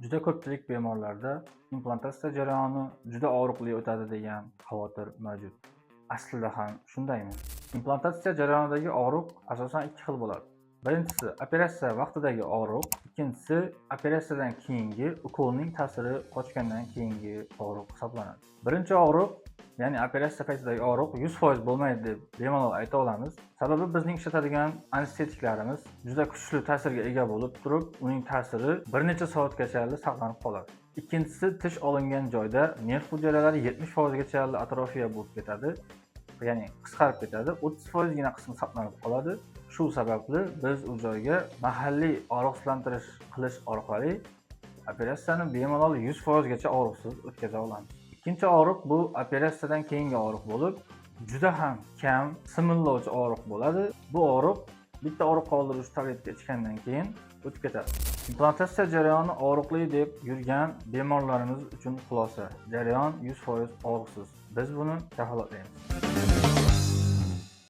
Juda ko'pchilik bemorlarda implantatsiya jarayoni juda og'riqli o'tadi degan xavotir mavjud. Aslida ham shundaymi? Implantatsiya jarayonidagi og'riq asosan ikki xil bo'ladi. Birinchisi operatsiya vaqtidagi og'riq, ikkinchisi operatsiyadan keyingi ukolning ta'siri qochgandan keyingi og'riq hisoblanadi. Birinchi og'riq, ya'ni operatsiya paytidagi og'riq 100% bo'lmaydi deb bemalol ayta olamiz. Sababi bizning ishlatadigan anestetiklarimiz juda kuchli ta'sirga ega bo'lib turib, uning ta'siri bir necha soatgacha saqlanib qoladi. Ikkinchisi, tish olingan joyda nerv hujayralari 70% gacha atrofiya bo'lib ketadi, ya'ni qisqarib ketadi, 30% gina qismi saqlanib qoladi. Shu sababli biz u joyga mahalliy og'riqsizlantirish qilish orqali operatsiyani bemalol 100% gacha og'riqsiz o'tkaza olamiz. Ikkinchi og'riq bu operatsiyadan keyingi og'riq bo'lib, juda ham kam simillovchi og'riq bo'ladi. Bu og'riq bitta og'riq qoldiruvchi tabletka ichgandan keyin o'tib ketadi. Implantatsiya jarayoni og'riqli deb yurgan bemorlarimiz uchun xulosa: jarayon 100% og'riqsiz. Biz buni kafolatlaymiz.